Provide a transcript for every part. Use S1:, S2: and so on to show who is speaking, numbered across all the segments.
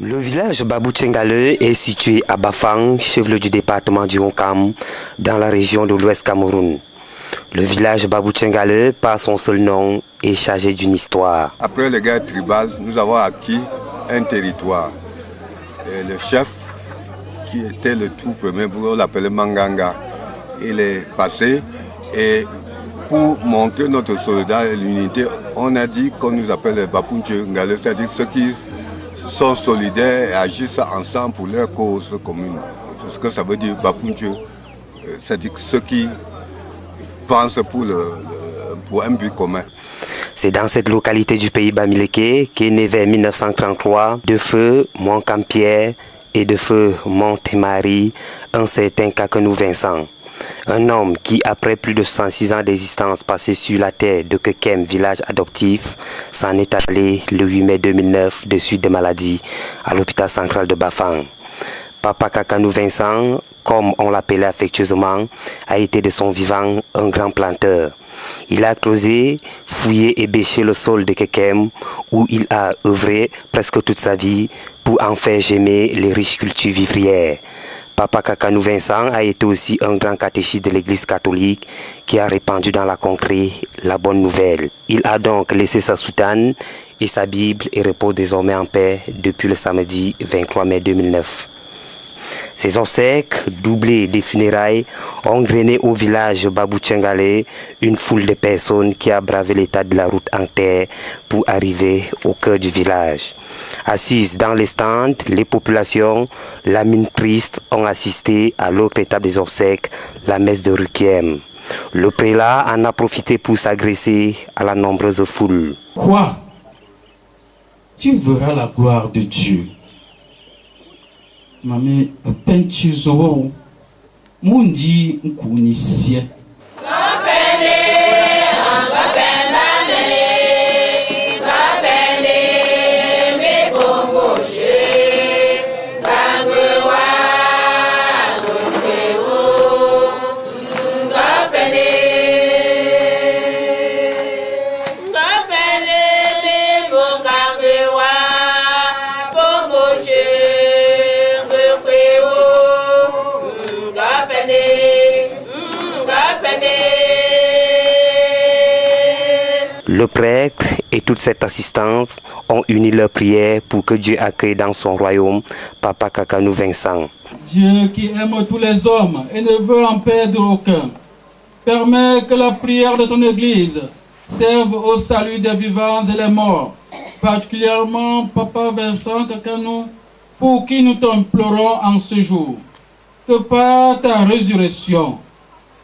S1: Le village Babou Tchengale est situé à Bafang, chef-lieu du département du Honkam, dans la région de l'Ouest Cameroun. Le village Babou Tchengale, par son seul nom, est chargé d'une histoire.
S2: Après les guerres tribales, nous avons acquis un territoire. Et le chef, qui était le tout premier, on l'appelait Manganga, il est passé et pour montrer notre solidarité et l'unité, on a dit qu'on nous appelle les Babou Tchengale, c'est-à-dire ceux qui sont solidaires et agissent ensemble pour leur cause commune. C'est ce que ça veut dire Babou Tchengale, c'est-à-dire ceux qui pensent pour un but commun.
S1: C'est dans cette localité du pays Bamileke qu'est né vers 1933 de feu Mont-Campierre et de feu Montémarie un certain Kakanou Vincent. Un homme qui, après plus de 106 ans d'existence passée sur la terre de Kekem, village adoptif, s'en est allé le 8 mai 2009 de suite de maladie à l'hôpital central de Bafang. Papa Kakanou Vincent, comme on l'appelait affectueusement, a été de son vivant un grand planteur. Il a creusé, fouillé et bêché le sol de Kekem où il a œuvré presque toute sa vie pour en faire germer les riches cultures vivrières. Papa Kakanou Vincent a été aussi un grand catéchiste de l'église catholique qui a répandu dans la contrée la bonne nouvelle. Il a donc laissé sa soutane et sa Bible et repose désormais en paix depuis le samedi 23 mai 2009. Ces obsèques, doublées des funérailles, ont drainé au village Babou Tchengale une foule de personnes qui a bravé l'état de la route en terre pour arriver au cœur du village. Assises dans les stands, les populations, la mine triste, ont assisté à l'autre étape des obsèques, la messe de Requiem. Le prélat en a profité pour s'agresser à la nombreuse foule.
S3: Quoi? Tu verras la gloire de Dieu. Mami, penchizo, mundi nkunisie.
S1: Le prêtre et toute cette assistance ont uni leurs prières pour que Dieu accueille dans son royaume Papa Kakanou Vincent.
S3: Dieu qui aime tous les hommes et ne veut en perdre aucun, permet que la prière de ton Église serve au salut des vivants et des morts, particulièrement Papa Vincent Kakanou, pour qui nous t'implorons en ce jour. Que par ta résurrection,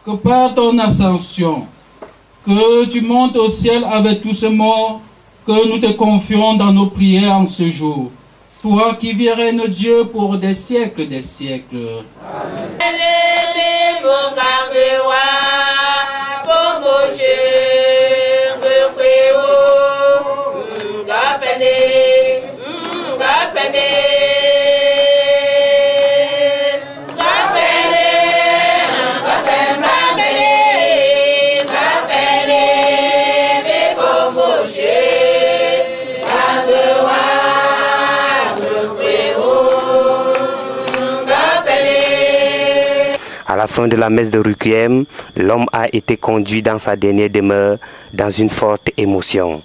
S3: que par ton ascension, que tu montes au ciel avec tous ces morts que nous te confions dans nos prières en ce jour. Toi qui vis règne Dieu pour des siècles des siècles. Amen.
S1: À la fin de la messe de Requiem, l'homme a été conduit dans sa dernière demeure dans une forte émotion.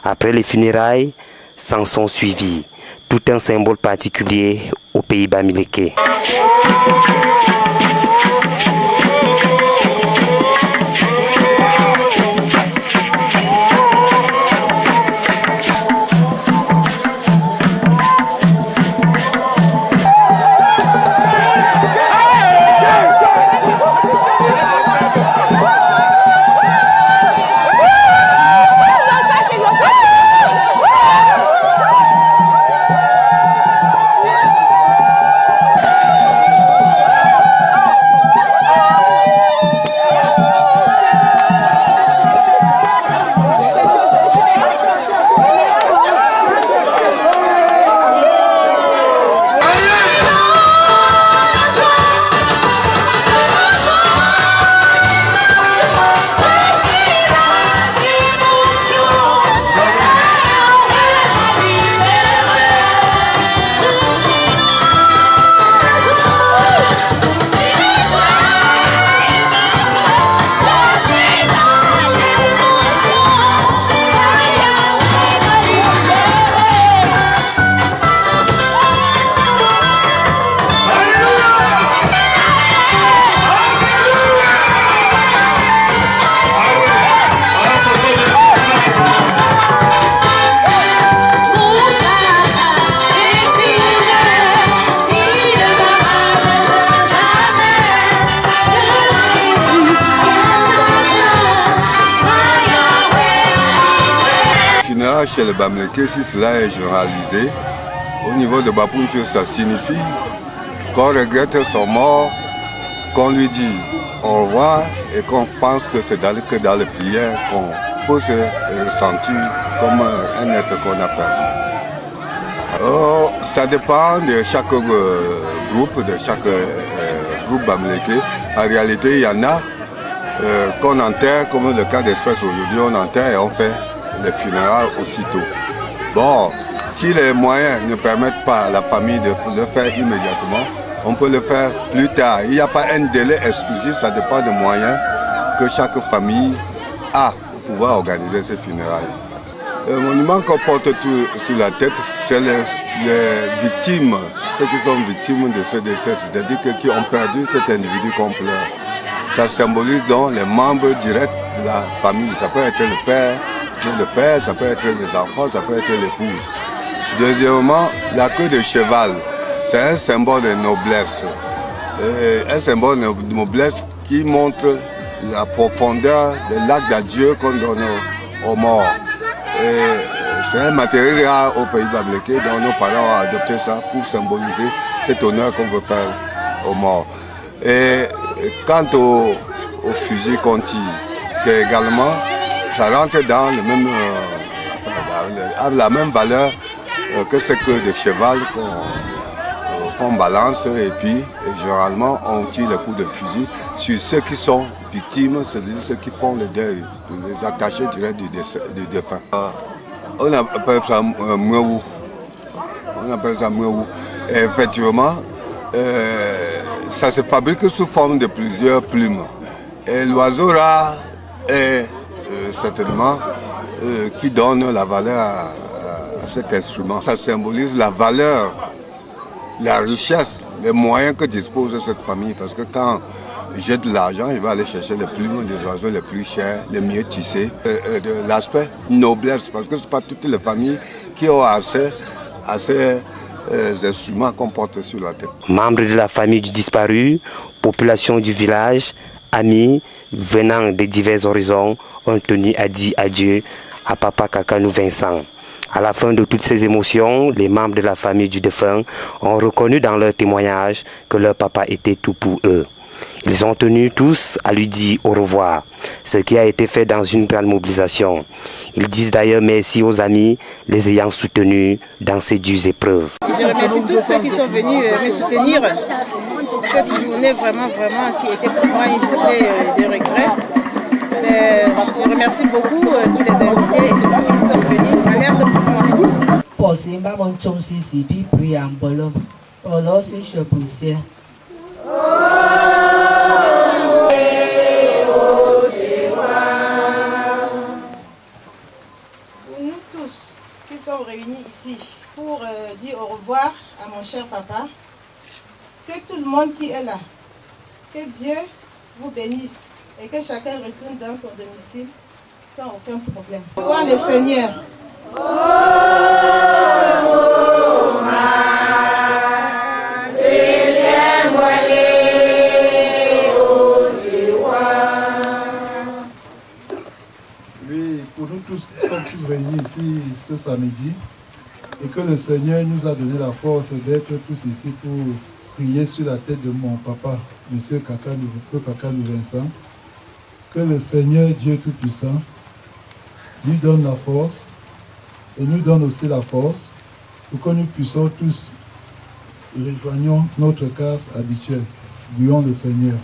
S1: Après les funérailles, s'en sont suivis tout un symbole particulier au pays Bamileke.
S2: chez les Bamileke, si cela est généralisé, au niveau de Bapunche, ça signifie qu'on regrette son mort, qu'on lui dit au revoir et qu'on pense que c'est que dans les prières qu'on peut se ressentir comme un être qu'on appelle. Ça dépend de chaque groupe, groupe Bamileke. En réalité, il y en a qu'on enterre, comme le cas d'espèce aujourd'hui, on enterre et on fait les funérailles aussitôt. Bon, si les moyens ne permettent pas à la famille de le faire immédiatement, on peut le faire plus tard. Il n'y a pas un délai exclusif, ça dépend des moyens que chaque famille a pour pouvoir organiser ses funérailles. Le monument qu'on porte sur la tête, c'est les victimes, ceux qui sont victimes de ce décès, c'est-à-dire qui ont perdu cet individu qu'on pleure. Ça symbolise donc les membres directs de la famille. Ça peut être le père, ça peut être les enfants, ça peut être l'épouse. Deuxièmement, la queue de cheval, c'est un symbole de noblesse. Un symbole de noblesse qui montre la profondeur de l'acte d'adieu qu'on donne aux morts. C'est un matériel rare au pays Bamileke, dont nos parents ont adopté ça pour symboliser cet honneur qu'on veut faire aux morts. Et quant au fusil qu'on tire, c'est également, ça rentre dans la même valeur que ce queue de cheval qu'on balance et puis généralement on tire le coup de fusil sur ceux qui sont victimes, c'est-à-dire ceux qui font le deuil, les attachés directs du défunt. On appelle ça mouéou. Et effectivement, ça se fabrique sous forme de plusieurs plumes. Et l'oiseau rare est certainement qui donne la valeur à cet instrument. Ça symbolise la valeur, la richesse, les moyens que dispose cette famille. Parce que quand j'ai de l'argent, il va aller chercher les plumes des oiseaux les plus chers, les mieux tissés, de l'aspect noblesse. Parce que ce n'est pas toutes les familles qui ont assez instruments qu'on porte sur la tête.
S1: Membres de la famille du disparu, population du village, amis venant de divers horizons ont tenu à dire adieu à Papa Kakanou Vincent. À la fin de toutes ces émotions, les membres de la famille du défunt ont reconnu dans leur témoignage que leur papa était tout pour eux. Ils ont tenu tous à lui dire au revoir, ce qui a été fait dans une grande mobilisation. Ils disent d'ailleurs merci aux amis, les ayant soutenus dans ces dures épreuves.
S4: Je remercie tous ceux qui sont venus me soutenir. Cette journée vraiment qui était pour moi une journée de regret. Je remercie beaucoup tous les invités et tous ceux qui sont venus en aide pour moi. Nous tous qui sommes réunis ici pour dire au revoir à mon cher papa, que tout le monde qui est là, que Dieu vous bénisse et que chacun retourne dans son domicile sans aucun problème. Au revoir le Seigneur.
S5: Oui, pour nous tous qui sommes tous réunis ici ce samedi et que le Seigneur nous a donné la force d'être tous ici pour prier sur la tête de mon papa, M. Kakanou Vincent. Que le Seigneur Dieu Tout-Puissant lui donne la force et nous donne aussi la force pour que nous puissions tous rejoignons notre case habituelle. Louons le Seigneur.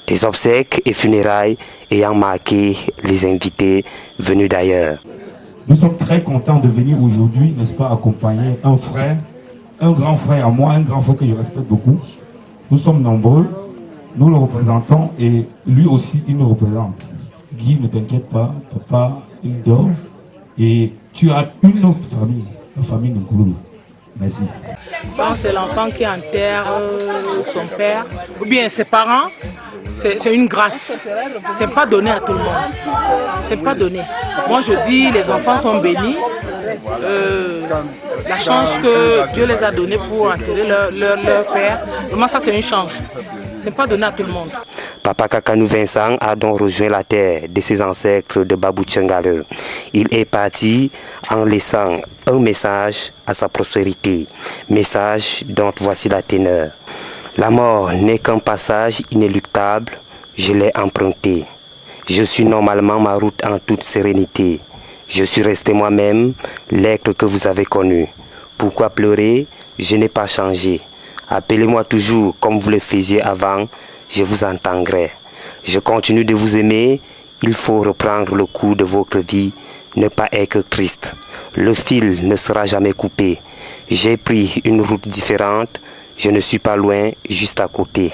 S1: Des obsèques et funérailles ayant marqué les invités venus d'ailleurs.
S6: Nous sommes très contents de venir aujourd'hui, n'est-ce pas, accompagner un frère, un grand frère à moi, un grand frère que je respecte beaucoup. Nous sommes nombreux, nous le représentons et lui aussi il nous représente. Guy, ne t'inquiète pas, papa, il dort et tu as une autre famille la famille Nkouloulou. Merci.
S7: Quand c'est l'enfant qui enterre son père, ou bien ses parents, c'est une grâce. C'est pas donné à tout le monde. C'est pas donné. Moi je dis, les enfants sont bénis. La chance que Dieu les a donnée pour enterrer leur père, vraiment ça c'est une chance. C'est pas donné à tout le monde.
S1: Papa Kakanou Vincent a donc rejoint la terre de ses ancêtres de Babou Tchangale. Il est parti en laissant un message à sa prospérité, message dont voici la teneur. La mort n'est qu'un passage inéluctable, je l'ai emprunté. Je suis normalement ma route en toute sérénité. Je suis resté moi-même, l'être que vous avez connu. Pourquoi pleurer? Je n'ai pas changé. Appelez-moi toujours comme vous le faisiez avant, je vous entendrai. Je continue de vous aimer, il faut reprendre le cours de votre vie, ne pas être triste. Le fil ne sera jamais coupé. J'ai pris une route différente, je ne suis pas loin, juste à côté.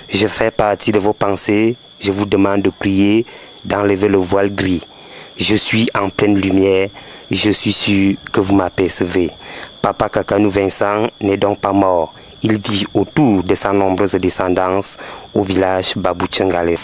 S1: Je fais partie de vos pensées, je vous demande de prier, d'enlever le voile gris. Je suis en pleine lumière, je suis sûr que vous m'apercevez. Papa Kakanou Vincent n'est donc pas mort. Il vit autour de sa nombreuse descendance au village Babou Tchangale.